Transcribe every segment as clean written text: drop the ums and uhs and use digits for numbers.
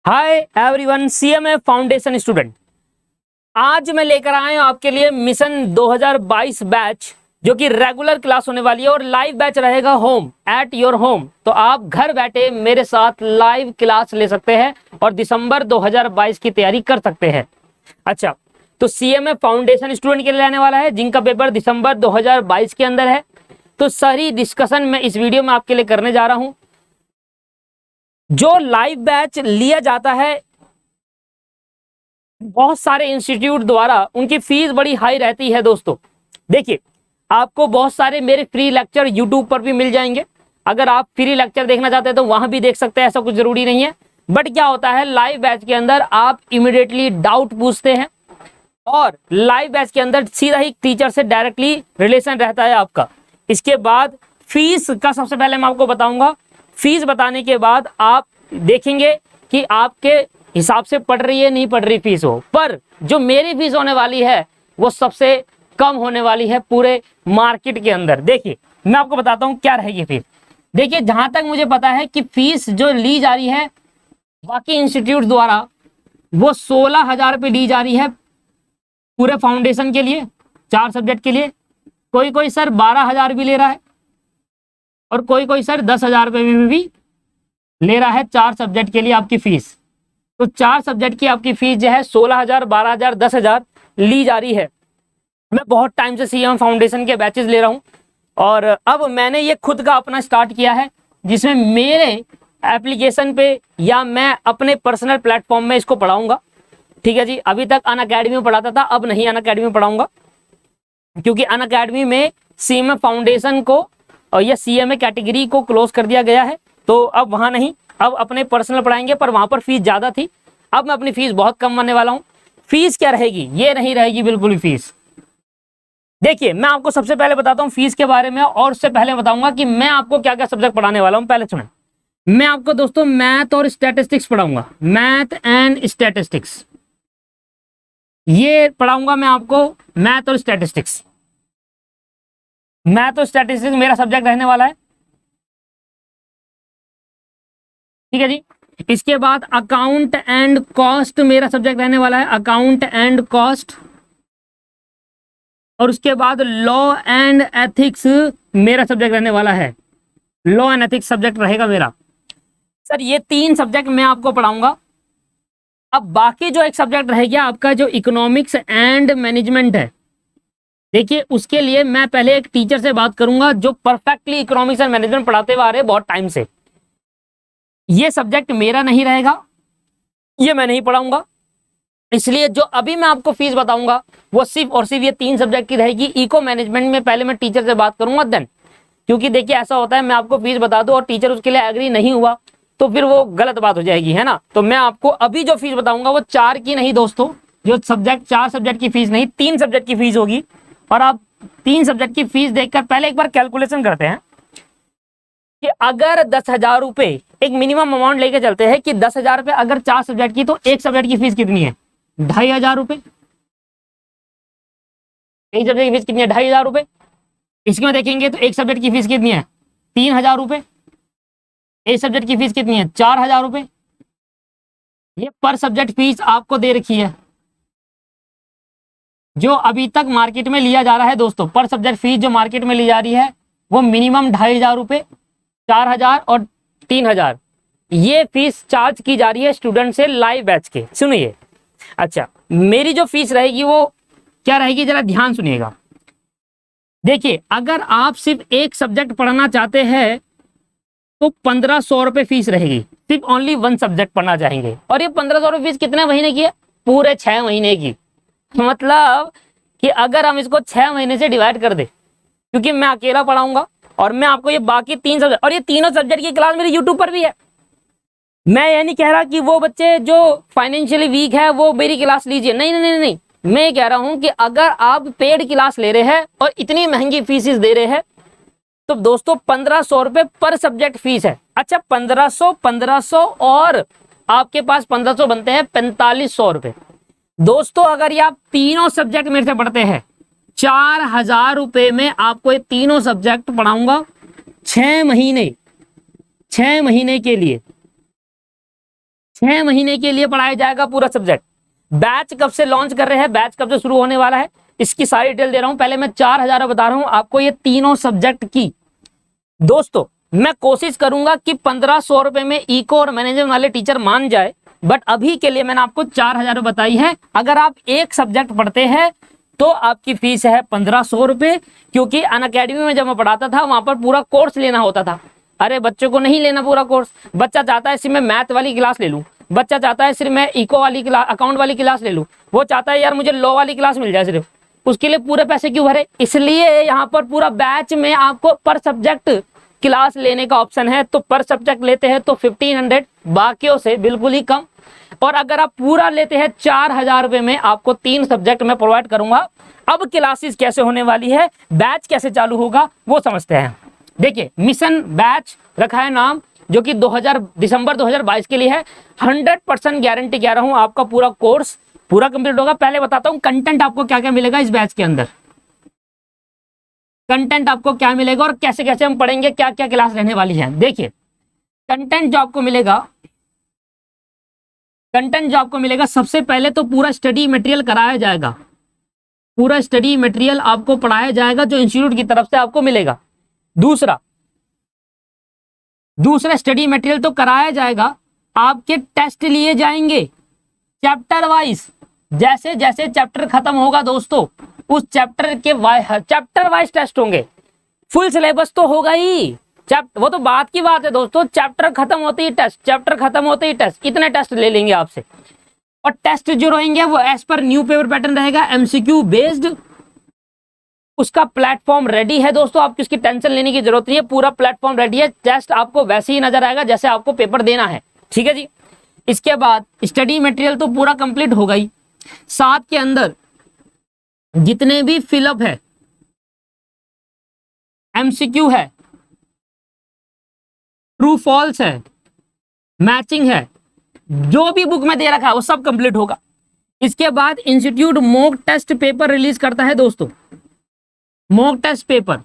Hi everyone, CMA foundation student. आज मैं लेकर आया हूं आपके लिए मिशन 2022 बैच, जो कि रेगुलर क्लास होने वाली है और लाइव बैच रहेगा होम एट योर होम। तो आप घर बैठे मेरे साथ लाइव क्लास ले सकते हैं और दिसंबर 2022 की तैयारी कर सकते हैं। अच्छा, तो सीएमए फाउंडेशन स्टूडेंट के लिए रहने वाला है जिनका पेपर दिसंबर 2022 के अंदर है। तो सारी डिस्कशन मैं इस वीडियो में आपके लिए करने जा रहा हूं। जो लाइव बैच लिया जाता है बहुत सारे इंस्टीट्यूट द्वारा, उनकी फीस बड़ी हाई रहती है। दोस्तों देखिए, आपको बहुत सारे मेरे फ्री लेक्चर यूट्यूब पर भी मिल जाएंगे। अगर आप फ्री लेक्चर देखना चाहते हैं तो वहां भी देख सकते हैं, ऐसा कुछ जरूरी नहीं है। बट क्या होता है, लाइव बैच के अंदर आप इमीडिएटली डाउट पूछते हैं और लाइव बैच के अंदर सीधा ही टीचर से डायरेक्टली रिलेशन रहता है आपका। इसके बाद फीस का सबसे पहले मैं आपको बताऊंगा। फीस बताने के बाद आप देखेंगे कि आपके हिसाब से पड़ रही है नहीं पड़ रही फीस हो, पर जो मेरी फीस होने वाली है वो सबसे कम होने वाली है पूरे मार्केट के अंदर। देखिए, मैं आपको बताता हूं क्या रहेगी फीस। देखिए, जहां तक मुझे पता है कि फीस जो ली जा रही है बाकी इंस्टीट्यूट द्वारा, वो 16,000 रुपये ली जा रही है पूरे फाउंडेशन के लिए, 4 सब्जेक्ट के लिए। कोई कोई सर 12,000 भी ले रहा है और कोई कोई सर 10,000 रुपये में भी ले रहा है 4 सब्जेक्ट के लिए आपकी फीस। तो 4 सब्जेक्ट की आपकी फीस जो है 16,000, 12,000, 10,000 ली जा रही है। मैं बहुत टाइम से सीएम फाउंडेशन के बैचेस ले रहा हूं और अब मैंने ये खुद का अपना स्टार्ट किया है, जिसमें मेरे एप्लीकेशन पे या मैं अपने पर्सनल प्लेटफॉर्म में इसको पढ़ाऊंगा। ठीक है जी, अभी तक अनअकैडमी में पढ़ाता था, अब नहीं अनअकैडमी में पढ़ाऊंगा, क्योंकि अनअकैडमी में सीएमए फाउंडेशन को और या सीएमए कैटेगरी को क्लोज कर दिया गया है। तो अब वहां नहीं, अब अपने पर्सनल पढ़ाएंगे, पर वहां पर फीस ज्यादा थी। अब मैं अपनी फीस बहुत कम करने वाला हूं। फीस क्या रहेगी, ये नहीं रहेगी बिल्कुल भी फीस। देखिए, मैं आपको सबसे पहले बताता हूं फीस के बारे में, और उससे पहले बताऊंगा कि मैं आपको क्या क्या सब्जेक्ट पढ़ाने वाला हूं। पहले सुने, मैं आपको दोस्तों मैथ और स्टैटिस्टिक्स पढ़ाऊंगा। मैथ एंड स्टैटिस्टिक्स, ये पढ़ाऊंगा मैं आपको। मैथ और स्टैटिस्टिक्स, मैथ और स्टैटिस्टिक्स मेरा सब्जेक्ट रहने वाला है। ठीक है जी। इसके बाद अकाउंट एंड कॉस्ट मेरा सब्जेक्ट रहने वाला है, अकाउंट एंड कॉस्ट। और उसके बाद लॉ एंड एथिक्स मेरा सब्जेक्ट रहने वाला है, लॉ एंड एथिक्स सब्जेक्ट रहेगा मेरा। सर, ये 3 सब्जेक्ट मैं आपको पढ़ाऊंगा। अब बाकी जो एक सब्जेक्ट रह गया आपका, जो इकोनॉमिक्स एंड मैनेजमेंट है, देखिए उसके लिए मैं पहले एक टीचर से बात करूंगा जो परफेक्टली इकोनॉमिक्स एंड मैनेजमेंट पढ़ाते हुए आ रहे हैं बहुत टाइम से। ये सब्जेक्ट मेरा नहीं रहेगा, ये मैं नहीं पढ़ाऊंगा। इसलिए जो अभी मैं आपको फीस बताऊंगा वो सिर्फ और सिर्फ ये 3 सब्जेक्ट की रहेगी। इको मैनेजमेंट में पहले मैं टीचर से बात करूंगा देन, क्योंकि देखिए ऐसा होता है, मैं आपको फीस बता दूं और टीचर उसके लिए एग्री नहीं हुआ तो फिर वो गलत बात हो जाएगी, है ना। तो मैं आपको अभी जो फीस बताऊंगा वो 4 की नहीं दोस्तों, जो सब्जेक्ट 4 सब्जेक्ट की फीस नहीं, 3 सब्जेक्ट की फीस होगी। और आप 3 सब्जेक्ट की फीस देखकर पहले एक बार कैलकुलेशन करते हैं कि अगर 10,000 रुपए एक मिनिमम अमाउंट लेके चलते हैं कि 10,000 रुपए अगर 4 सब्जेक्ट की, तो एक सब्जेक्ट की फीस कितनी है? 2,500 रुपए। एक सब्जेक्ट की फीस कितनी है? 2,500 रुपए। इसमें देखेंगे तो एक सब्जेक्ट की फीस कितनी है? 3,000 रुपए। एक सब्जेक्ट की फीस कितनी है? 4,000 रुपए। ये पर सब्जेक्ट फीस आपको दे रखी है, जो अभी तक मार्केट में लिया जा रहा है दोस्तों। पर सब्जेक्ट फीस जो मार्केट में ली जा रही है वो मिनिमम 2,500 रुपए, 4,000 और 3,000 ये फीस चार्ज की जा रही है स्टूडेंट से लाइव बैच के। सुनिए, अच्छा मेरी जो फीस रहेगी वो क्या रहेगी, जरा ध्यान सुनिएगा। देखिए, अगर आप सिर्फ एक सब्जेक्ट पढ़ना चाहते हैं तो 1,500 रुपए फीस रहेगी। सिर्फ ओनली 1 सब्जेक्ट पढ़ना चाहेंगे, और ये 1,500 रुपए फीस कितने महीने की है? पूरे 6 महीने की। मतलब कि अगर हम इसको 6 महीने से डिवाइड कर दे, क्योंकि मैं अकेला पढ़ाऊंगा और मैं आपको ये बाकी 3 सब्जेक्ट, और ये तीनों सब्जेक्ट की क्लास मेरी यूट्यूब पर भी है। मैं ये नहीं कह रहा कि वो बच्चे जो फाइनेंशियली वीक है वो मेरी क्लास लीजिए, नहीं नहीं नहीं नहीं। मैं ये कह रहा हूं कि अगर आप पेड क्लास ले रहे हैं और इतनी महंगी फीसेस दे रहे हैं, तो दोस्तों 1,500 रुपए पर सब्जेक्ट फीस है। अच्छा, 1,500 और आपके पास 1,500 बनते हैं 4,500 रुपए। दोस्तों अगर ये आप तीनों सब्जेक्ट मेरे से पढ़ते हैं, 4,000 रुपए में आपको ये तीनों सब्जेक्ट पढ़ाऊंगा 6 महीने, 6 महीने के लिए। 6 महीने के लिए पढ़ाया जाएगा पूरा सब्जेक्ट। बैच कब से लॉन्च कर रहे हैं, बैच कब से शुरू होने वाला है, इसकी सारी डिटेल दे रहा हूं। पहले मैं 4000 बता रहा हूं आपको ये तीनों सब्जेक्ट की। दोस्तों मैं कोशिश करूंगा कि 1500 रुपए में इको और मैनेजमेंट वाले टीचर मान जाए, बट अभी के लिए मैंने आपको 4000 बताई है। अगर आप एक सब्जेक्ट पढ़ते हैं तो आपकी फीस है 1500 रुपए, क्योंकि अनअकैडमी में जब मैं पढ़ाता था वहां पर पूरा कोर्स लेना होता था। अरे बच्चों को नहीं लेना पूरा कोर्स, बच्चा चाहता है सिर्फ मैं मैथ वाली क्लास ले लूं, बच्चा चाहता है सिर्फ मैं इको वाली क्लास, अकाउंट वाली क्लास ले लूं, वो चाहता है यार मुझे लॉ वाली क्लास मिल जाए सिर्फ, उसके लिए पूरे पैसे क्यों भरे। इसलिए यहाँ पर पूरा बैच में आपको पर सब्जेक्ट क्लास लेने का ऑप्शन है। तो पर सब्जेक्ट लेते हैं तो 1500, बाकियों से बिल्कुल ही कम। और अगर आप पूरा लेते हैं 4000 रुपए में, आपको 3 सब्जेक्ट में प्रोवाइड करूंगा। अब क्लासेस कैसे होने वाली है, बैच कैसे चालू होगा वो समझते हैं। देखिए मिशन बैच रखा है नाम, जो कि दिसंबर 2022 के लिए है। 100% गारंटी कह रहा हूं आपका पूरा कोर्स पूरा कंप्लीट होगा। पहले बताता हूं कंटेंट आपको क्या क्या मिलेगा इस बैच के अंदर, कंटेंट आपको क्या मिलेगा और कैसे कैसे हम पढ़ेंगे, क्या क्या क्लास रहने वाली है। देखिए कंटेंट जो आपको मिलेगा, कंटेंट जो आपको मिलेगा, सबसे पहले तो पूरा स्टडी मटेरियल कराया जाएगा, पूरा स्टडी मटेरियल आपको पढ़ाया जाएगा जो इंस्टीट्यूट की तरफ से आपको मिलेगा। दूसरा स्टडी मटेरियल तो कराया जाएगा, आपके टेस्ट लिए जाएंगे चैप्टर वाइज। जैसे जैसे चैप्टर खत्म होगा दोस्तों, उस चैप्टर के चैप्टर वाइज टेस्ट होंगे। फुल सिलेबस तो होगा ही, वो तो बात की बात है दोस्तों, चैप्टर खत्म होते ही टेस्ट, चैप्टर खत्म होते ही टेस्ट, इतने टेस्ट ले लेंगे आपसे। और टेस्ट जो रहेंगे वो एज पर न्यू पेपर पैटर्न रहेगा, एमसीक्यू बेस्ड। उसका प्लेटफॉर्म रेडी है दोस्तों, आपको इसकी टेंशन लेने की जरूरत नहीं है, पूरा प्लेटफॉर्म रेडी है। टेस्ट आपको वैसे ही नजर आएगा जैसे आपको पेपर देना है, ठीक है जी। इसके बाद स्टडी मटेरियल तो पूरा कंप्लीट होगा ही, साथ के अंदर जितने भी फिलअप है, एमसीक्यू है, ट्रू फॉल्स है, मैचिंग है, जो भी बुक में दे रखा है वो सब कंप्लीट होगा। इसके बाद institute mock test paper release करता है दोस्तों, मॉक टेस्ट पेपर।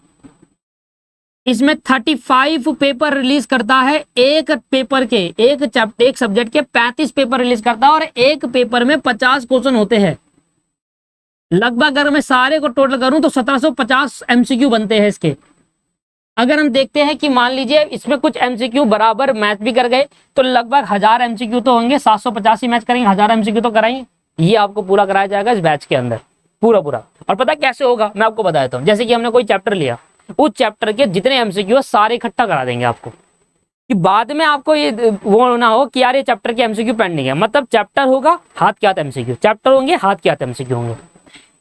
इसमें 35 पेपर रिलीज करता है, एक पेपर के, एक सब्जेक्ट के 35 पेपर रिलीज करता है, और एक पेपर में 50 क्वेश्चन होते हैं। लगभग अगर मैं सारे को टोटल करूं तो 1750 एमसीक्यू बनते हैं इसके। अगर हम देखते हैं कि मान लीजिए इसमें कुछ एमसीक्यू बराबर मैच भी कर गए तो लगभग 1000 एमसीक्यू तो होंगे, 750 ही मैच करेंगे, 1000 एमसीक्यू तो कराएंगे। ये आपको पूरा कराया जाएगा इस बैच के अंदर, पूरा। और पता कैसे होगा, मैं आपको बता देता हूँ। जैसे कि हमने कोई चैप्टर लिया, उस चैप्टर के जितने एमसीक्यू है सारे इकट्ठा करा देंगे आपको, कि बाद में आपको ये वो ना हो कि यार ये चैप्टर के एमसीक्यू पेंडिंग है। मतलब चैप्टर होगा, हाथ के हाथ एमसीक्यू, चैप्टर होंगे, हाथ के हाथ एमसीक्यू होंगे।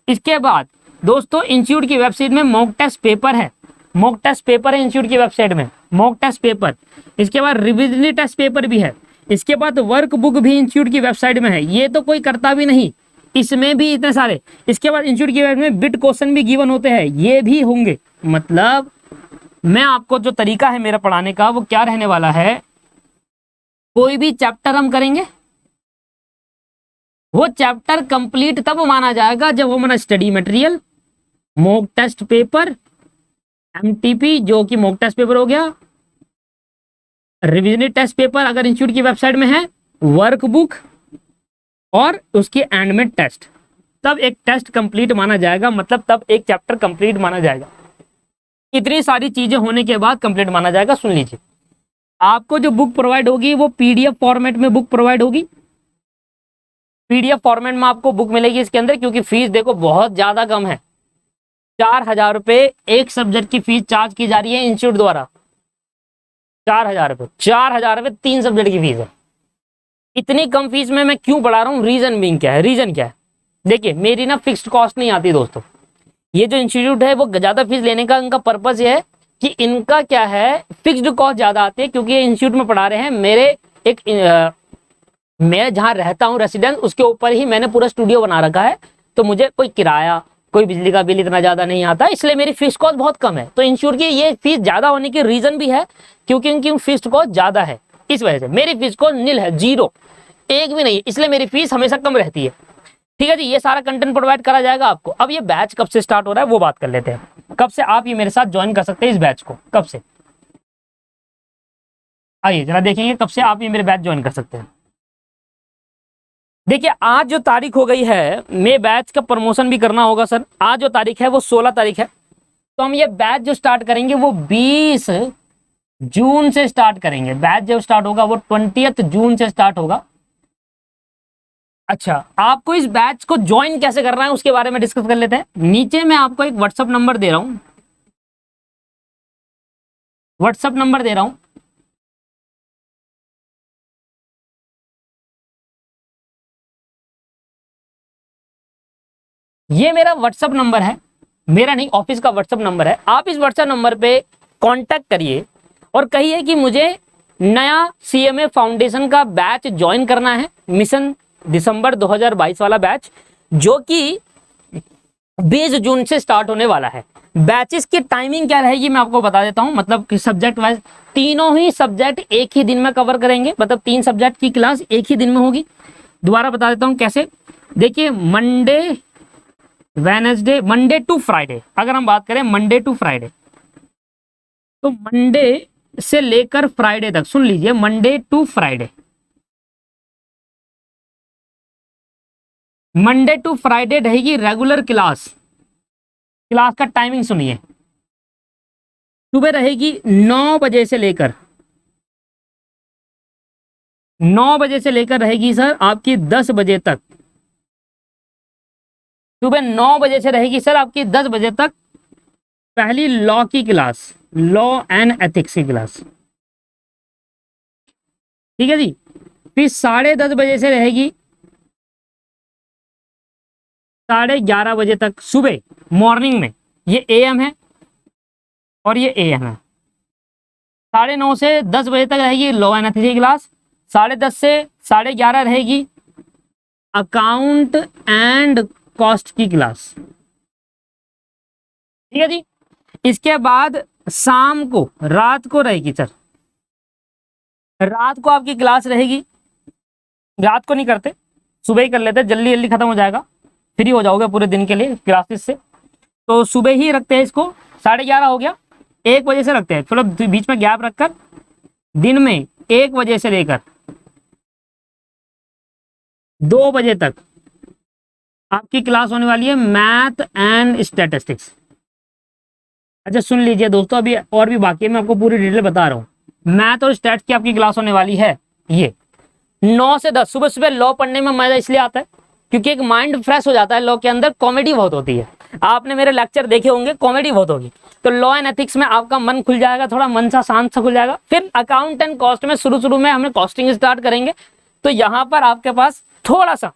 इसके बाद दोस्तों इंस्टीट्यूट की वेबसाइट में मॉक टेस्ट पेपर है, मॉक टेस्ट पेपर है इंस्टीट्यूट की वेबसाइट में, मॉक टेस्ट पेपर। इसके बाद रिविजन टेस्ट पेपर भी है। इसके बाद वर्क बुक भी इंस्टीट्यूट की वेबसाइट में है, ये तो कोई करता भी नहीं, इसमें भी इतने सारे। इसके बाद इंस्टीट्यूट की वेबसाइट में बिट क्वेश्चन भी गिवन होते हैं, ये भी होंगे। मतलब मैं आपको जो तरीका है मेरा पढ़ाने का वो क्या रहने वाला है, कोई भी चैप्टर हम करेंगे, वो चैप्टर कंप्लीट तब माना जाएगा जब वो हमारा study material, mock test paper, MTP जो कि मॉक टेस्ट पेपर हो गया, रिविजन टेस्ट पेपर अगर इंस्टीट्यूट की वेबसाइट में है, वर्क बुक और उसके एंड में टेस्ट, तब एक टेस्ट कंप्लीट माना जाएगा। मतलब तब एक चैप्टर कंप्लीट माना जाएगा। इतनी सारी चीजें होने के बाद कंप्लीट माना जाएगा। सुन लीजिए, आपको जो बुक प्रोवाइड होगी वो पीडीएफ फॉर्मेट में बुक प्रोवाइड होगी, पीडीएफ फॉर्मेट में आपको बुक मिलेगी इसके अंदर। क्योंकि फीस देखो बहुत ज्यादा कम है, 4000 रुपए एक सब्जेक्ट की फीस चार्ज की जा रही है इंस्टीट्यूट द्वारा। 4000 रुपए, 4000 रुपए 3 सब्जेक्ट की फीस है। इतनी कम फीस में मैं क्यों पढ़ा रहा हूँ, रीजन बीइंग क्या है, रीजन क्या है। देखिए मेरी ना फिक्स्ड कॉस्ट नहीं आती दोस्तों, ये जो इंस्टीट्यूट है वो ज्यादा फीस लेने का इनका पर्पस ये है कि इनका क्या है, फिक्स्ड कॉस्ट ज्यादा आती है। क्योंकि ये इंस्टीट्यूट में पढ़ा रहे हैं, मैं जहाँ रहता हूँ रेसिडेंस, उसके ऊपर ही मैंने पूरा स्टूडियो बना रखा है, तो मुझे कोई किराया, कोई बिजली का बिल इतना ज्यादा नहीं आता, इसलिए मेरी फीस कॉस्ट बहुत कम है। तो इंस्टीट्यूट की ये फीस ज्यादा होने की रीजन भी है क्योंकि इनकी फीस कॉस्ट ज्यादा है। इस वजह से मेरी फीस कॉस्ट नील है, 0, एक भी नहीं, इसलिए मेरी फीस हमेशा कम रहती है। ठीक है जी, ये सारा कंटेंट प्रोवाइड करा जाएगा आपको। अब ये बैच कब से स्टार्ट हो रहा है वो बात कर लेते हैं। कब से आप ये मेरे साथ ज्वाइन कर सकते हैं इस बैच को, कब से, आइए जरा देखेंगे कब से आप ये मेरे बैच ज्वाइन कर सकते हैं। देखिए आज जो तारीख हो गई है, मैं बैच का प्रमोशन भी करना होगा सर। आज जो तारीख है वो 16 तारीख है, तो हम ये बैच जो स्टार्ट करेंगे वो 20 जून से स्टार्ट करेंगे। बैच जो स्टार्ट होगा वो 20 जून से स्टार्ट होगा। अच्छा, आपको इस बैच को ज्वाइन कैसे करना है उसके बारे में डिस्कस कर लेते हैं। नीचे मैं आपको एक व्हाट्सएप नंबर दे रहा हूं, व्हाट्सएप नंबर दे रहा हूं। ये मेरा व्हाट्सएप नंबर है, मेरा नहीं, ऑफिस का व्हाट्सएप नंबर है। आप इस व्हाट्सएप नंबर पे कांटेक्ट करिए और कहिए कि मुझे नया सीएमए फाउंडेशन का बैच ज्वाइन करना है, मिशन दिसंबर 2022 वाला बैच, जो कि 20 जून से स्टार्ट होने वाला है। बैचेस की टाइमिंग क्या रहेगी मैं आपको बता देता हूं, मतलब कि सब्जेक्ट वाइज तीनों ही सब्जेक्ट एक ही दिन में कवर करेंगे, मतलब 3 सब्जेक्ट की क्लास एक ही दिन में होगी। दोबारा बता देता हूं कैसे। देखिए Monday Wednesday, Monday to Friday, अगर हम बात करें मंडे टू फ्राइडे, तो मंडे से लेकर फ्राइडे तक, सुन लीजिए, Monday to Friday, Monday to Friday रहेगी रेगुलर क्लास। क्लास का टाइमिंग सुनिए, सुबह रहेगी 9 बजे से लेकर 9 बजे से लेकर रहेगी सर आपकी 10 बजे तक। सुबह 9 बजे से रहेगी सर आपकी 10 बजे तक पहली लॉ की क्लास, लॉ एंड एथिक्स की क्लास, ठीक है जी। फिर 10:30 बजे से रहेगी 11:30 बजे तक सुबह, मॉर्निंग में, ये एएम है और ये एएम है। 9:30 से 10 बजे तक रहेगी लॉ एंड एथिक्स की क्लास। 10:30 से 11:30 रहेगी अकाउंट एंड कॉस्ट की क्लास, ठीक है जी। इसके बाद शाम को, रात को रहेगी सर, रात को आपकी क्लास रहेगी, रात को नहीं करते, सुबह ही कर लेते, जल्दी जल्दी खत्म हो जाएगा, फ्री हो जाओगे पूरे दिन के लिए क्लासेस से। तो सुबह ही रखते हैं इसको, 11:30 हो गया, 1 बजे से रखते हैं, थोड़ा बीच में गैप रखकर दिन में 1 बजे से लेकर 2 बजे तक आपकी क्लास होने वाली है मैथ एंड स्टैटिस्टिक्स। अच्छा सुन लीजिए दोस्तों, अभी और भी बाकी है, मैं आपको पूरी डिटेल बता रहा हूँ। मैथ और स्टैट्स की आपकी क्लास होने वाली है ये 9 से 10। सुबह सुबह लॉ पढ़ने में मजा इसलिए आता है क्योंकि एक माइंड फ्रेश हो जाता है, लॉ के अंदर कॉमेडी बहुत होती है। आपने मेरे लेक्चर देखे होंगे, कॉमेडी बहुत होगी, तो लॉ एंड एथिक्स में आपका मन खुल जाएगा, थोड़ा मन सा शांत सा खुल जाएगा। फिर अकाउंट एंड कॉस्ट में शुरू में हमें कॉस्टिंग स्टार्ट करेंगे, तो यहाँ पर आपके पास थोड़ा सा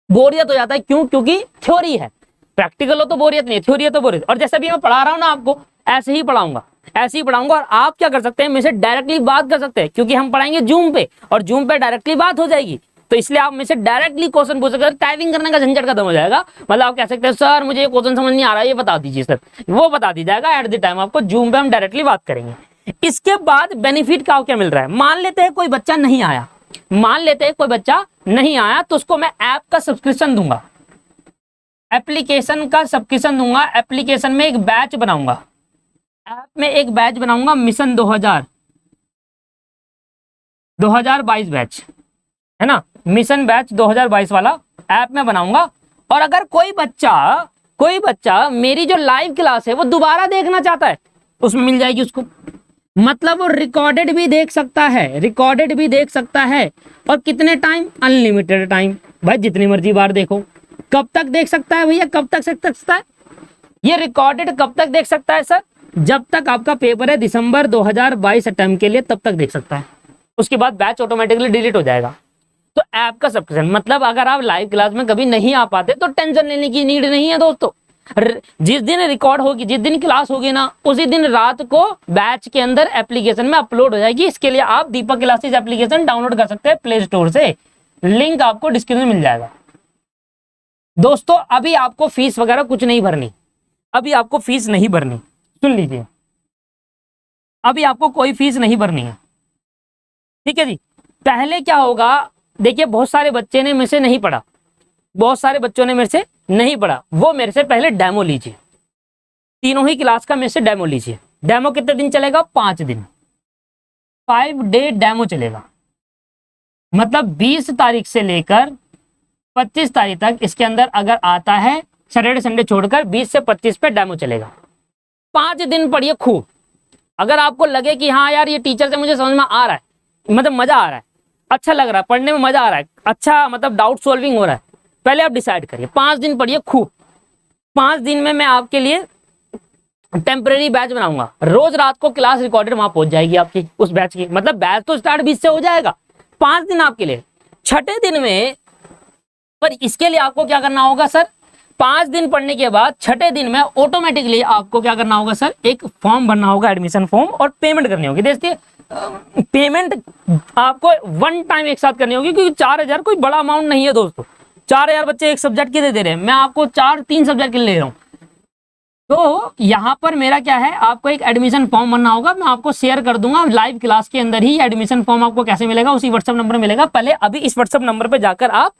बोरियत हो जाता है। क्यों? क्योंकि थ्योरी है, प्रैक्टिकल हो तो बोरियत नहीं है, थ्योरी है तो बोरियत। और जैसे भी मैं पढ़ा रहा हूँ ना आपको, ऐसे ही पढ़ाऊंगा, ऐसे ही पढ़ाऊंगा। और आप क्या कर सकते हैं, मेरे से डायरेक्टली बात कर सकते हैं, क्योंकि हम पढ़ाएंगे जूम पे, और जूम पे डायरेक्टली बात हो जाएगी, तो इसलिए आप मेरे से डायरेक्टली क्वेश्चन पूछ सकते हैं। टाइपिंग करने का झंझट खत्म हो जाएगा। मतलब आप कह सकते हैं सर मुझे ये क्वेश्चन समझ नहीं आ रहा है, ये बता दीजिए सर, वो बता दी जाएगा एट द टाइम, आपको जूम पे हम डायरेक्टली बात करेंगे। इसके बाद बेनिफिट का क्या मिल रहा है, मान लेते हैं कोई बच्चा नहीं आया, मान लेते हैं कोई बच्चा नहीं आया, तो उसको मैं ऐप का सब्सक्रिप्शन दूंगा, एप्लीकेशन का सब्सक्रिप्शन दूंगा, एप्लीकेशन में एक बैच बनाऊंगा, ऐप में एक बैच बनाऊंगा, मिशन 2022 बैच है ना, मिशन बैच 2022 वाला ऐप में बनाऊंगा। और अगर कोई बच्चा मेरी जो लाइव क्लास है वो दोबारा देखना चाहता है, उसमें मिल जाएगी उसको, मतलब वो रिकॉर्डेड भी देख सकता है, रिकॉर्डेड भी देख सकता है। और कितने टाइम? अनलिमिटेड टाइम, भाई जितनी मर्जी बार देखो। कब तक देख सकता है भैया, कब तक सकता है ये रिकॉर्डेड? कब तक देख सकता है सर? जब तक आपका पेपर है दिसंबर 2022 अटेम्प्ट के लिए, तब तक देख सकता है, उसके बाद बैच ऑटोमेटिकली डिलीट हो जाएगा। तो ऐप का सब्सक्रिप्शन, मतलब अगर आप लाइव क्लास में कभी नहीं आ पाते तो टेंशन लेने की नीड नहीं है दोस्तों। जिस दिन रिकॉर्ड होगी, जिस दिन क्लास होगी ना, उसी दिन रात को बैच के अंदर एप्लीकेशन में अपलोड हो जाएगी। इसके लिए आप दीपक क्लासेस एप्लीकेशन डाउनलोड कर सकते हैं प्ले स्टोर से, लिंक आपको डिस्क्रिप्शन में मिल जाएगा। दोस्तों अभी आपको फीस वगैरह कुछ नहीं भरनी, अभी आपको फीस नहीं भरनी, सुन लीजिए, अभी आपको कोई फीस नहीं भरनी है, ठीक है जी। पहले क्या होगा, देखिए बहुत सारे बच्चे ने मेरे से नहीं पढ़ा, बहुत सारे बच्चों ने मेरे से नहीं पढ़ा, वो मेरे से पहले डेमो लीजिए, तीनों ही क्लास का मेरे से डेमो लीजिए। डेमो कितने दिन चलेगा? 5 दिन, 5 डे डेमो चलेगा। मतलब 20 तारीख से लेकर 25 तारीख तक इसके अंदर अगर आता है, सैटरडे संडे छोड़कर 20 से 25 पे डेमो चलेगा। 5 दिन पढ़िए खूब। अगर आपको लगे कि हाँ यार ये टीचर से मुझे समझ में आ रहा है, मतलब मजा आ रहा है, अच्छा लग रहा है, पढ़ने में मजा आ रहा है, अच्छा मतलब डाउट सॉल्विंग हो रहा है, पहले आप डिसाइड करिए। 5 दिन पढ़िए खूब। 5 दिन में मैं आपके लिए टेम्परेरी बैच बनाऊंगा। रोज रात को क्लास रिकॉर्डेड वहां पहुंच जाएगी आपकी, उस बैच की। मतलब बैच तो स्टार्ट 20 से हो जाएगा। 5 दिन आपके लिए। छठे दिन में, पर इसके लिए आपको क्या करना होगा सर, 5 दिन पढ़ने के बाद छठे दिन में ऑटोमेटिकली आपको क्या करना होगा सर, एक फॉर्म भरना होगा, एडमिशन फॉर्म, और पेमेंट करनी होगी। देखिए पेमेंट आपको वन टाइम एक साथ करनी होगी, क्योंकि 4000 कोई बड़ा अमाउंट नहीं है दोस्तों। 4000 बच्चे एक सब्जेक्ट के दे रहे हैं, मैं आपको 3 सब्जेक्ट के ले रहा हूँ। तो यहाँ पर मेरा क्या है, आपको एक एडमिशन फॉर्म भरना होगा। मैं आपको शेयर कर दूंगा लाइव क्लास के अंदर ही। एडमिशन फॉर्म आपको कैसे मिलेगा, उसी व्हाट्सएप नंबर मिलेगा। पहले अभी इस व्हाट्सएप नंबर पे जाकर आप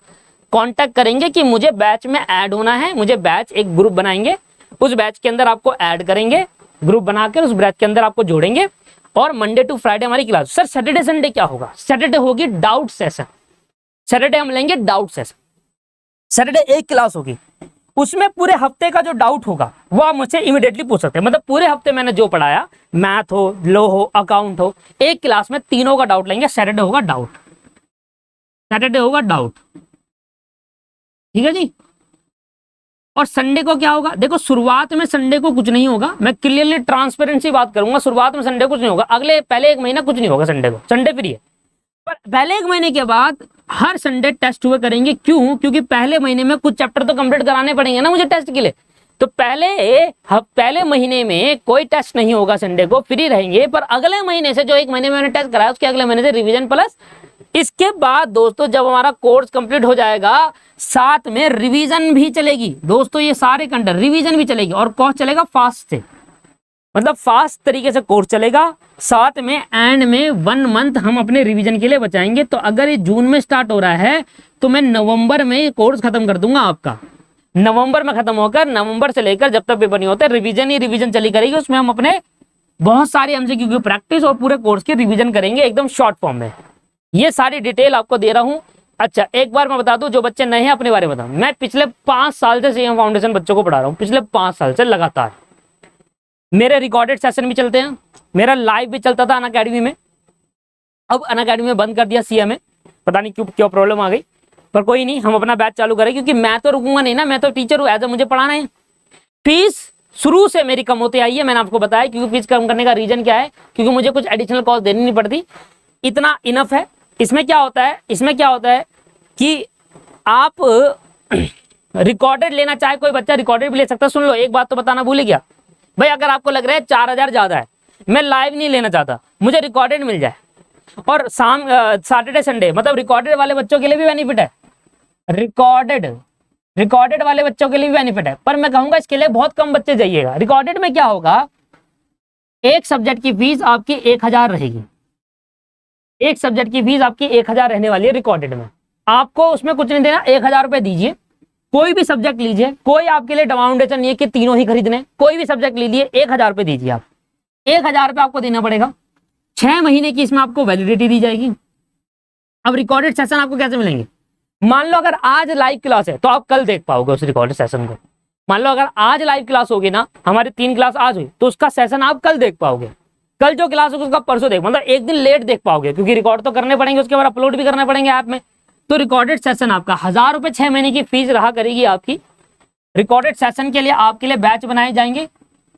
कांटेक्ट करेंगे कि मुझे बैच में ऐड होना है, मुझे बैच, एक ग्रुप बनाएंगे, उस बैच के अंदर आपको ऐड करेंगे, ग्रुप बनाकर उस बैच के अंदर आपको जोड़ेंगे, और मंडे टू फ्राइडे हमारी क्लास। सर सैटरडे संडे क्या होगा? सैटरडे होगी डाउट सेशन। सैटरडे हम लेंगे डाउट सेशन। सैटरडे एक क्लास होगी, उसमें पूरे हफ्ते का जो डाउट होगा वो आप मुझसे इमीडिएटली पूछ सकते हैं। मतलब पूरे हफ्ते मैंने जो पढ़ाया, मैथ हो, लॉ हो, अकाउंट हो, एक क्लास में तीनों का डाउट लेंगे। सैटरडे होगा डाउट, सैटरडे होगा डाउट, ठीक है जी। और संडे को क्या होगा? देखो शुरुआत में संडे को कुछ नहीं होगा, मैं क्लियरली ट्रांसपेरेंसी बात करूंगा। शुरुआत में संडे कुछ नहीं होगा, पहले एक महीना कुछ नहीं होगा संडे को, संडे फ्री है। पर पहले एक महीने के बाद हर संडे टेस्ट हुए करेंगे। क्यों? क्योंकि पहले महीने में कुछ चैप्टर तो कंप्लीट कराने पड़ेंगे ना मुझे टेस्ट के लिए। तो पहले महीने में कोई टेस्ट नहीं होगा, संडे को फ्री रहेंगे। पर अगले महीने से, जो एक महीने में मैंने टेस्ट कराया, उसके अगले महीने से रिवीजन प्लस। इसके बाद दोस्तों जब हमारा कोर्स कंप्लीट हो जाएगा, साथ में रिवीजन भी चलेगी दोस्तों। ये सारे कंटेंट रिवीजन भी चलेगी, और कोर्स चलेगा फास्ट से, मतलब फास्ट तरीके से कोर्स चलेगा। साथ में एंड में 1 मंथ हम अपने रिवीजन के लिए बचाएंगे। तो अगर ये जून में स्टार्ट हो रहा है, तो मैं नवंबर में ये कोर्स खत्म कर दूंगा आपका। नवंबर में खत्म होकर, नवंबर से लेकर जब तक पेपर नहीं होते, रिवीजन ही रिवीजन चली करेगी। उसमें हम अपने बहुत सारे एमसीक्यू की प्रैक्टिस और पूरे कोर्स के रिवीजन करेंगे एकदम शॉर्ट फॉर्म में। ये सारी डिटेल आपको दे रहा हूं। अच्छा एक बार मैं बता दूं, जो बच्चे नए हैं अपने बारे में बताऊं। मैं पिछले 5 साल से सीएम फाउंडेशन बच्चों को पढ़ा रहा हूं, पिछले 5 साल से लगातार। मेरे रिकॉर्डेड सेशन भी चलते हैं, मेरा लाइव भी चलता था अनअकैडमी में। अब अनअकैडमी में बंद कर दिया सीएम में, पता नहीं क्यों प्रॉब्लम आ गई। पर कोई नहीं, हम अपना बैच चालू करें, क्योंकि मैं तो रुकूंगा नहीं ना, मैं तो टीचर हूँ, एज ए मुझे पढ़ाना है। फीस शुरू से मेरी कम होती आई है, मैंने आपको बताया। क्योंकि फीस कम करने का रीजन क्या है? क्योंकि मुझे कुछ एडिशनल कॉस्ट देनी नहीं पड़ती, इतना इनफ है। इसमें क्या होता है कि आप रिकॉर्डेड लेना चाहे कोई बच्चा रिकॉर्डेड भी ले सकता है। सुन लो, एक बात तो बताना भूल गया भाई, अगर आपको लग रहा है 4000 ज्यादा है, मैं लाइव नहीं लेना चाहता, मुझे रिकॉर्डेड मिल जाए। और सैटरडे संडे मतलब रिकॉर्डेड वाले बच्चों के लिए भी बेनिफिट है, रिकॉर्डेड वाले बच्चों के लिए भी बेनिफिट है। पर मैं कहूंगा इसके लिए बहुत कम बच्चे जाइएगा। रिकॉर्डेड में क्या होगा, एक सब्जेक्ट की फीस आपकी 1000 रहेगी। एक सब्जेक्ट की फीस आपकी 1000 रहने वाली है रिकॉर्डेड में। आपको उसमें कुछ नहीं देना, 1000 रुपए दीजिए, कोई भी सब्जेक्ट लीजिए। कोई आपके लिए फाउंडेशन नहीं है कि तीनों ही खरीदने, कोई भी सब्जेक्ट लीजिए, 1000 रुपए दीजिए। आप 1000 रुपए आपको देना पड़ेगा। 6 महीने की इसमें आपको वैलिडिटी दी जाएगी। अब रिकॉर्डेड सेशन आपको कैसे मिलेंगे? मान लो अगर आज लाइव क्लास है तो आप कल देख पाओगे उस रिकॉर्डेड सेशन को। मान लो अगर आज लाइव क्लास होगी ना, हमारी 3 क्लास आज हुई, तो उसका सेशन आप कल देख पाओगे। कल जो क्लास होगी उसका परसों देख, मतलब एक दिन लेट देख पाओगे, क्योंकि रिकॉर्ड तो करने पड़ेंगे, उसके बाद अपलोड भी करने पड़ेंगे ऐप में। तो रिकॉर्डेड सेशन आपका 1000 रुपए 6 महीने की फीस रहा करेगी आपकी। रिकॉर्डेड सेशन के लिए आपके लिए बैच बनाए जाएंगे,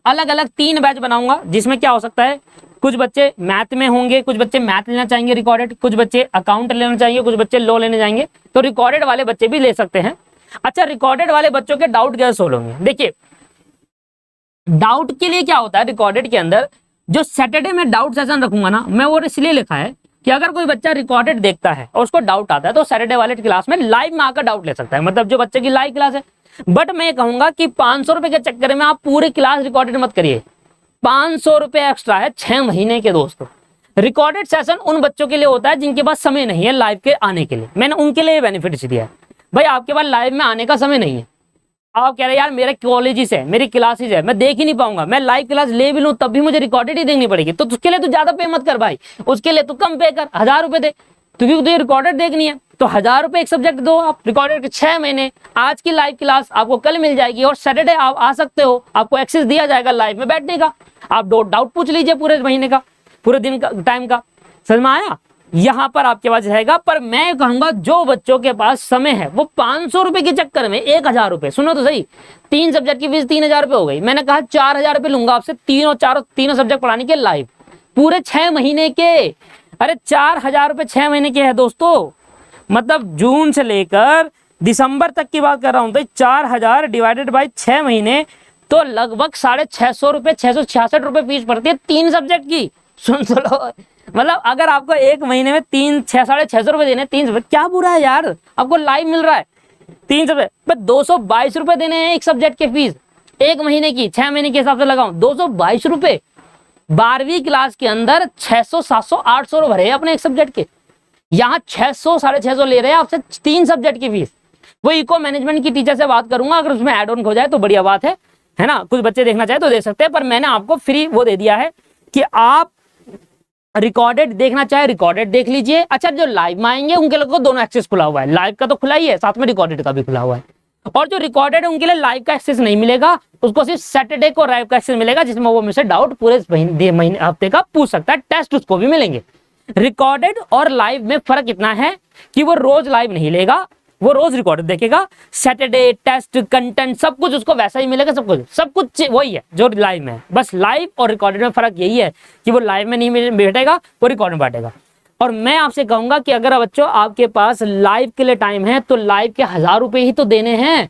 अलग अलग 3 बैच बनाऊंगा, जिसमें क्या हो सकता है, कुछ बच्चे मैथ में होंगे, कुछ बच्चे मैथ लेना चाहेंगे रिकॉर्डेड, कुछ बच्चे अकाउंट लेना चाहिए, कुछ बच्चे लॉ लेने जाएंगे। तो रिकॉर्डेड वाले बच्चे भी ले सकते हैं। अच्छा, रिकॉर्डेड वाले बच्चों के डाउट कैसे सोल्व होंगे? देखिए, डाउट के लिए क्या होता है, रिकॉर्डेड के अंदर जो सैटरडे में डाउट सेशन रखूंगा ना, मैं वो इसलिए लिखा है कि अगर कोई बच्चा रिकॉर्डेड देखता है और उसको डाउट आता है, तो सैटरडे वाले क्लास में लाइव में आकर डाउट ले सकता है, मतलब जो बच्चे की लाइव क्लास है। बट मैं कहूंगा कि 500 रुपए के चक्कर में आप पूरी क्लास रिकॉर्डेड मत करिए। 500 रुपए एक्स्ट्रा है 6 महीने के दोस्तों। रिकॉर्डेड सेशन उन बच्चों के लिए होता है जिनके पास समय नहीं है लाइव के आने के लिए, मैंने उनके लिए बेनिफिट दिया है। भाई आपके पास लाइव में आने का समय नहीं है, आप कह रहे हैं यार मेरे कॉलेजेस है, मेरी क्लासेस है, मैं देख ही नहीं पाऊंगा, मैं लाइव क्लास ले भी लूं तब भी मुझे रिकॉर्डेड ही देखनी पड़ेगी, तो उसके लिए तो ज्यादा पे मत कर भाई, उसके लिए तो कम पे कर, 1000 रुपए दे। क्योंकि तुझे रिकॉर्डेड देखनी है, तो 1000 रुपए एक सब्जेक्ट दो आप, रिकॉर्डेड के 6 महीने। आज की लाइव क्लास आपको कल मिल जाएगी और सैटरडे आप आ सकते हो, आपको एक्सेस दिया जाएगा लाइव में बैठने का, आप डाउट पूछ लीजिए पूरे महीने का, पूरे दिन का टाइम का। समझ में आया? यहां पर आपके पास रहेगा। पर मैं कहूंगा जो बच्चों के पास समय है वो 500 रुपए के चक्कर में 1000 रुपए, सुनो तो सही, 3 सब्जेक्ट की फीस 3000 रुपए हो गई। मैंने कहा 4000 रुपए लूंगा आपसे तीनों सब्जेक्ट पढ़ाने के लाइव, पूरे 6 महीने के। अरे 4000 रुपए 6 महीने के है दोस्तों, मतलब जून से लेकर दिसंबर तक की बात कर रहा हूं, तो 4000 डिवाइडेड बाई 6 महीने, तो लगभग 650 रुपए, 666 रुपए फीस पड़ती है 3 सब्जेक्ट की। सुन लो, मतलब अगर आपको एक महीने में 650 रुपए देने, 3 सब्जेक्ट, क्या बुरा है यार, आपको लाइव मिल रहा है 3 सब्जेक्ट, 222 रुपए देने हैं एक सब्जेक्ट के फीस, एक महीने की, 6 महीने के हिसाब से लगाऊं 222 रुपए। 12वीं क्लास के अंदर 600, 700, 800 भरे हैं अपने एक सब्जेक्ट के, यहाँ 600, 650 ले रहे हैं आपसे 3 सब्जेक्ट की फीस। वो इको मैनेजमेंट की टीचर से बात करूंगा, अगर उसमें एड ऑन हो जाए तो बढ़िया बात है ना, कुछ बच्चे देखना चाहे तो देख सकते हैं। पर मैंने आपको फ्री वो दे दिया है कि आप रिकॉर्डेड देखना चाहे रिकॉर्डेड देख लीजिए। अच्छा, जो लाइव में आएंगे उनके लोगों को दोनों एक्सेस खुला हुआ है, लाइव का तो खुला ही है, साथ में रिकॉर्डेड का भी खुला हुआ है। और जो रिकॉर्डेड है उनके लिए लाइव का एक्सेस नहीं मिलेगा, उसको सिर्फ सैटरडे को लाइव का एक्सेस मिलेगा, जिसमें वो मुझसे डाउट पूरे हफ्ते का पूछ सकता है, टेस्ट उसको भी मिलेंगे। रिकॉर्डेड और लाइव में फर्क इतना है कि वो रोज लाइव नहीं लेगा, वो रोज रिकॉर्डेड देखेगा। सैटरडे टेस्ट कंटेंट सब कुछ उसको वैसा ही मिलेगा, सब कुछ वही है जो लाइव में है। बस लाइव और रिकॉर्डेड में फर्क यही है कि वो लाइव में नहीं बैठेगा, वो रिकॉर्ड में बैठेगा। और मैं आपसे कहूंगा कि अगर बच्चों आपके पास लाइव के लिए टाइम है तो लाइव के 1000 रुपए ही तो देने हैं,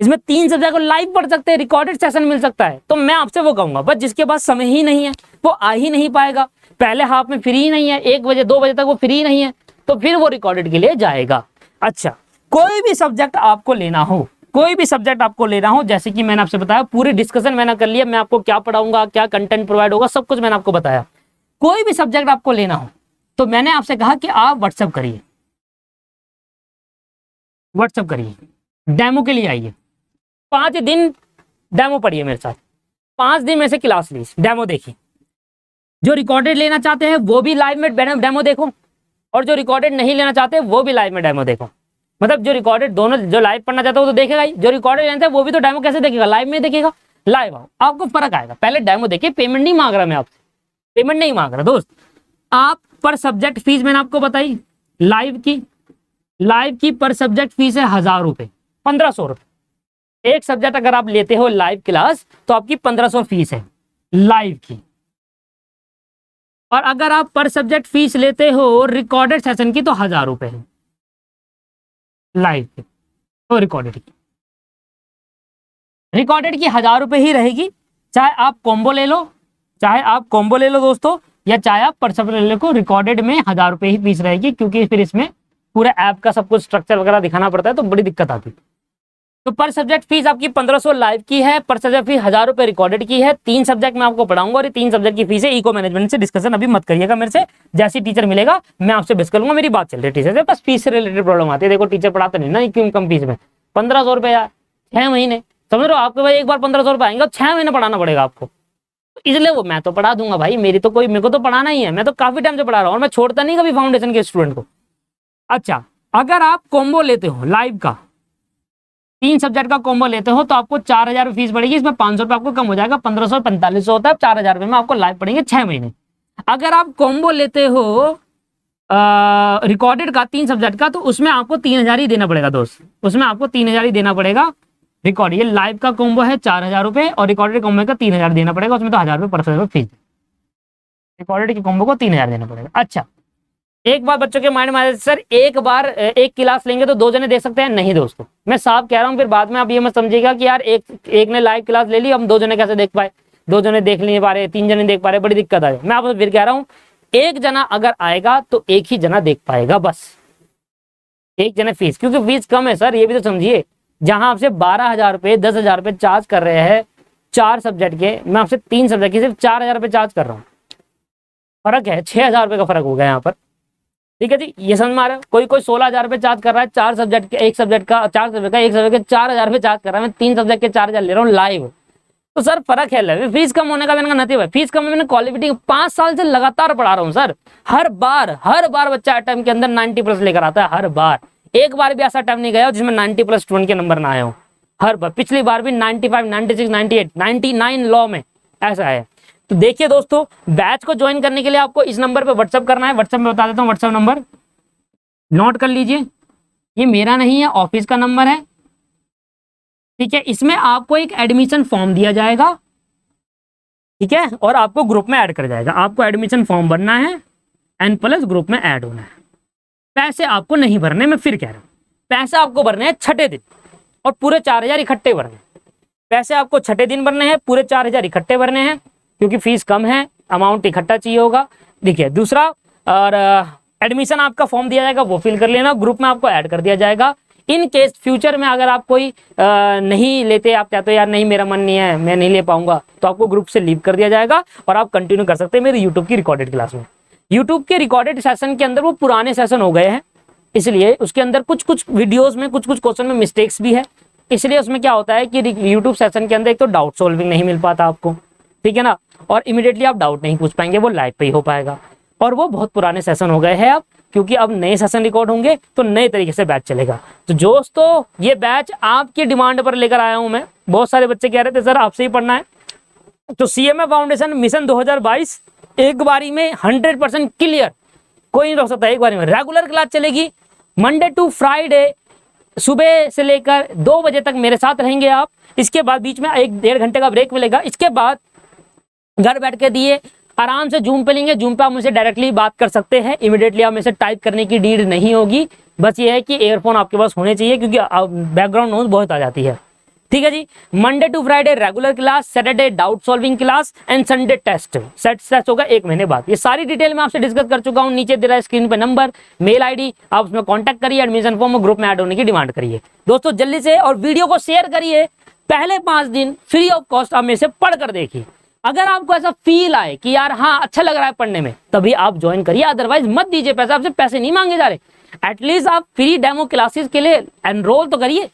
इसमें 3 सब्जेक्ट को लाइव पढ़ सकते हैं, रिकॉर्डेड सेशन मिल सकता है। तो मैं आपसे वो कहूंगा, बस जिसके पास समय ही नहीं है वो आ ही नहीं पाएगा, पहले हाफ में फ्री नहीं है, 1 बजे 2 बजे तक वो फ्री नहीं है, तो फिर वो रिकॉर्डेड के लिए जाएगा। अच्छा, कोई भी सब्जेक्ट आपको लेना हो, कोई भी सब्जेक्ट आपको लेना हो, जैसे कि मैंने आपसे बताया, पूरी डिस्कशन मैंने कर लिया, मैं आपको क्या पढ़ाऊंगा, क्या कंटेंट प्रोवाइड होगा, सब कुछ मैंने आपको बताया। कोई भी सब्जेक्ट आपको लेना हो तो मैंने आपसे कहा कि आप व्हाट्सएप करिए, व्हाट्सएप करिए, डेमो के लिए आइए, 5 दिन डेमो पढ़िए मेरे साथ, 5 दिन में से क्लास ली, डेमो देखिए। जो रिकॉर्डेड लेना चाहते हैं वो भी लाइव में डेमो देखो, और जो रिकॉर्डेड नहीं लेना चाहते वो भी लाइव में डेमो देखो। मतलब जो रिकॉर्डेड दोनों, जो लाइव पढ़ना चाहता है वो तो देखेगा ही, जो रिकॉर्डेड लेना है वो भी तो डेमो कैसे देखेगा, लाइव में देखेगा। लाइव आओ, आपको फर्क आएगा। पहले डेमो देखिए, पेमेंट नहीं मांग रहा मैं आपसे, पेमेंट नहीं मांग रहा दोस्त। आप पर सब्जेक्ट फीस मैंने आपको बताई, लाइव की पर सब्जेक्ट फीस है 1000 रुपए, 1500 रुपए एक सब्जेक्ट। अगर आप लेते हो लाइव क्लास तो आपकी 1500 फीस है लाइव की। और अगर आप पर सब्जेक्ट फीस लेते हो रिकॉर्डेड सेशन की तो 1000 रुपए है लाइव की और रिकॉर्डेड की 1000 रुपए ही रहेगी। चाहे आप कॉम्बो ले लो, दोस्तों, या चाहे आप पर सब्जेक्ट ले लो, रिकॉर्डेड में 1000 रुपए ही फीस रहेगी, क्योंकि फिर इसमें पूरा ऐप का सब कुछ स्ट्रक्चर वगैरह दिखाना पड़ता है तो बड़ी दिक्कत आती है। तो पर सब्जेक्ट फीस आपकी 1500 लाइव की है, पर सब्जेक्ट फीस 1000 रुपए रिकॉर्डेड की है। 3 सब्जेक्ट मैं आपको पढ़ाऊंगा और ये 3 सब्जेक्ट की फीस है। इको मैनेजमेंट से डिस्कशन अभी मत करिएगा मेरे से, जैसी टीचर मिलेगा मैं आपसे डिस्कस करूंगा, मेरी बात चल रही है टीचर से, बस फीस से रिलेटेड प्रॉब्लम आती है। देखो टीचर पढ़ाते नहीं ना क्यों कम फीस में, 1500 रुपए यार 6 महीने, समझ रहे हो, आपके भाई एक बार 1500 रुपए आएंगे, 6 महीने पढ़ाना पड़ेगा आपको, इसलिए वो मैं तो पढ़ा दूंगा भाई, मेरे को तो पढ़ाना ही है, मैं तो काफी टाइम से पढ़ा रहा हूँ और मैं छोड़ता नहीं कभी फाउंडेशन के स्टूडेंट को। अच्छा, अगर आप कॉम्बो लेते हो लाइव का, 3 सब्जेक्ट का कॉम्बो लेते हो तो आपको 4000 फीस पड़ेगी, इसमें 500 रुपए आपको कम हो जाएगा, 1500 4500 होता है, 4000 रुपए में आपको लाइव पड़ेंगे 6 महीने। अगर आप कॉम्बो लेते हो रिकॉर्डेड का 3 सब्जेक्ट का तो उसमें आपको 3000 ही देना पड़ेगा दोस्त, उसमें आपको 3000 ही देना पड़ेगा। रिकॉर्ड ये लाइव का कॉम्बो है 4000 रुपए और रिकॉर्डेड कॉम्बो का 3000 देना पड़ेगा, उसमें तो 1000 रुपए पर सब्जेक्ट फीस, रिकॉर्डेड के कॉम्बो को 3000 देना पड़ेगा। अच्छा, एक बार बच्चों के माइंड में सर एक बार एक क्लास लेंगे तो 2 जने देख सकते हैं, नहीं दोस्तों, मैं साफ कह रहा हूँ, फिर बाद में आप ये मत समझिएगा कि यार एक ने लाइव क्लास ले ली, हम 2 जने कैसे देख पाए, 2 जने देख नहीं पा रहे, 3 जने देख पा रहे, बड़ी दिक्कत आ जाए। मैं आपको फिर कह रहा हूँ, एक जना अगर आएगा तो एक ही जना देख पाएगा, बस एक जना फीस, क्योंकि फीस कम है सर, ये भी तो समझिए। जहां आपसे 12000 रुपए 10,000 रुपए चार्ज कर रहे हैं 4 सब्जेक्ट के, मैं आपसे 3 सब्जेक्ट के सिर्फ 4000 रुपए चार्ज कर रहा हूँ, फर्क है 6000 रुपए का फर्क हो गया यहाँ पर, ठीक है जी, ये समझ में आ रहा है। कोई 16000 रुपए चार्ज कर रहा है 4 सब्जेक्ट के, एक सब्जेक्ट का 4 सब्जेक्ट का, एक सब्जेक्ट के 4000 रुपए चार्ज कर रहा है, मैं 3 सब्जेक्ट के 4000 ले रहा हूँ लाइव, तो सर फर्क है, फीस कम होने का मैंने कहा नहीं भाई, फीस कम है, मैंने क्वालिटी 5 साल से लगातार पढ़ा रहा हूँ सर। हर बार बच्चा अटेम्प्ट के अंदर 90+ लेकर आता है, हर बार। एक बार भी ऐसा अटेम्प्ट नहीं गया जिसमें 90+ स्टूडेंट के नंबर ना आए हो, हर बार। पिछली बार भी 95, 96, 98, 99 लॉ में ऐसा है। तो देखिए दोस्तों, बैच को ज्वाइन करने के लिए आपको इस नंबर पे व्हाट्सअप करना है। व्हाट्सअप में बता देता हूँ, व्हाट्सअप नंबर नोट कर लीजिए, ये मेरा नहीं है, ऑफिस का नंबर है, ठीक है। इसमें आपको एक एडमिशन फॉर्म दिया जाएगा, ठीक है, और आपको ग्रुप में ऐड कर जाएगा। आपको एडमिशन फॉर्म भरना है, N+ ग्रुप में ऐड होना है। पैसे आपको नहीं भरने, मैं फिर कह रहा हूँ, पैसे आपको भरने हैं छठे दिन, और पूरे 4000 इकट्ठे भरने। पैसे आपको छठे दिन भरने हैं, पूरे 4000 इकट्ठे भरने हैं, क्योंकि फीस कम है, अमाउंट इकट्ठा चाहिए होगा। देखिए दूसरा, और एडमिशन आपका फॉर्म दिया जाएगा, वो फिल कर लेना, ग्रुप में आपको ऐड कर दिया जाएगा। इन केस फ्यूचर में अगर आप कोई नहीं लेते, आप कहते हो यार नहीं मेरा मन नहीं है, मैं नहीं ले पाऊंगा, तो आपको ग्रुप से लीव कर दिया जाएगा और आप कंटिन्यू कर सकते हैं मेरे यूट्यूब की रिकॉर्डेड क्लास में। यूट्यूब के रिकॉर्डेड सेशन के अंदर वो पुराने सेशन हो गए हैं, इसलिए उसके अंदर कुछ वीडियोस में कुछ क्वेश्चन में मिस्टेक्स भी है, इसलिए उसमें क्या होता है कि यूट्यूब सेशन के अंदर एक तो डाउट सॉल्विंग नहीं मिल पाता आपको, ठीक है ना, और इमीडिएटली आप डाउट नहीं पूछ पाएंगे, वो लाइव पे ही हो पाएगा। और वो बहुत पुराने सेशन हो गए हैं अब, क्योंकि अब नए सेशन रिकॉर्ड होंगे तो नए तरीके से बैच चलेगा। तो दोस्तों ये बैच आपकी डिमांड पर लेकर आया हूं मैं। बहुत सारे बच्चे कह रहे थे सर आपसे ही पढ़ना है, तो CMA फाउंडेशन मिशन 2022 एक बारी में 100% क्लियर, कोई नहीं रोक सकता। एक बारी में रेगुलर क्लास चलेगी, मंडे टू फ्राइडे सुबह से लेकर 2 बजे तक मेरे साथ रहेंगे आप। इसके बाद बीच में 1-1.5 घंटे का ब्रेक मिलेगा। इसके बाद घर बैठ के दिए आराम से जूम पे लेंगे, जूम पे आप मुझसे डायरेक्टली बात कर सकते हैं, इमीडिएटली आप मुझसे टाइप करने की नीड नहीं होगी। बस ये है कि ईयरफोन आपके पास होने चाहिए, क्योंकि बैकग्राउंड नॉइज बहुत आ जाती है, ठीक है जी। Monday to Friday regular class, Saturday doubt solving class and Sunday test. Test होगा 1 महीने बाद। ये सारी डिटेल मैं आपसे डिस्कस कर चुका हूँ, नीचे दे रहा है स्क्रीन पे नंबर, मेल ID, आप उसमें कॉन्टैक्ट करिए, एडमिशन फॉर्म ग्रुप में ऐड होने की डिमांड करिए दोस्तों जल्दी से, और वीडियो को शेयर करिए। पहले 5 दिन फ्री ऑफ कॉस्ट आप मेरे से पढ़ कर देखिए। अगर आपको ऐसा फील आए कि यार हाँ अच्छा लग रहा है पढ़ने में, तभी आप ज्वाइन करिए, अदरवाइज मत दीजिए पैसा। आपसे पैसे नहीं मांगे जा रहे, एटलीस्ट आप फ्री डेमो क्लासेस के लिए एनरोल तो करिए।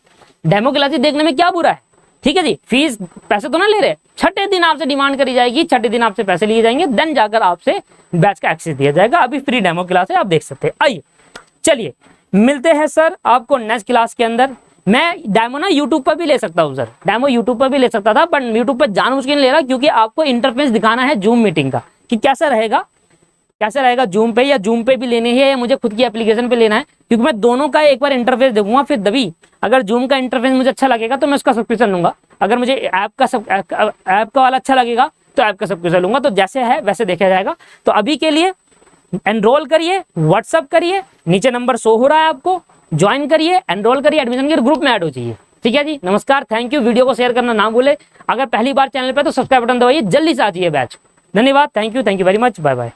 डेमो क्लासेस देखने में क्या बुरा है, ठीक है जी। फीस पैसे तो ना ले रहे, छठे दिन आपसे डिमांड करी जाएगी, छठे दिन आपसे पैसे लिए जाएंगे, देन जाकर आपसे बैच का एक्सेस दिया जाएगा। अभी फ्री डेमो क्लास है, आप देख सकते हैं। आइए चलिए मिलते हैं सर आपको नेक्स्ट क्लास के अंदर। मैं डेमो ना यूट्यूब पर भी ले सकता हूँ सर, डेमो यूट्यूब पर भी ले सकता था, बट यूट्यूब पर जानबूझ के नहीं ले रहा, क्योंकि आपको इंटरफेस दिखाना है जूम मीटिंग का कि कैसा रहेगा जूम पे, या जूम पे भी लेने हैं या मुझे खुद की एप्लीकेशन पे लेना है, क्योंकि मैं दोनों का एक बार इंटरफेस देखूंगा, फिर तभी अगर जूम का इंटरफेस मुझे अच्छा लगेगा तो मैं उसका सब्सक्रिप्शन लूंगा, अगर मुझे ऐप का वाला अच्छा लगेगा तो ऐप का सब्सक्रिप्शन लूंगा। तो जैसे है वैसे देखा जाएगा। तो अभी के लिए एनरोल करिए, व्हाट्सअप करिए, नीचे नंबर शो हो रहा है आपको, ज्वाइन करिए, एनरोल करिए, एडमिशन के ग्रुप में ऐड हो जाइए, ठीक है जी। नमस्कार, थैंक यू। वीडियो को शेयर करना ना भूले, अगर पहली बार चैनल पे तो सब्सक्राइब बटन दबाइए, जल्दी से आ जाइए बैच। धन्यवाद, thank you very much, bye bye.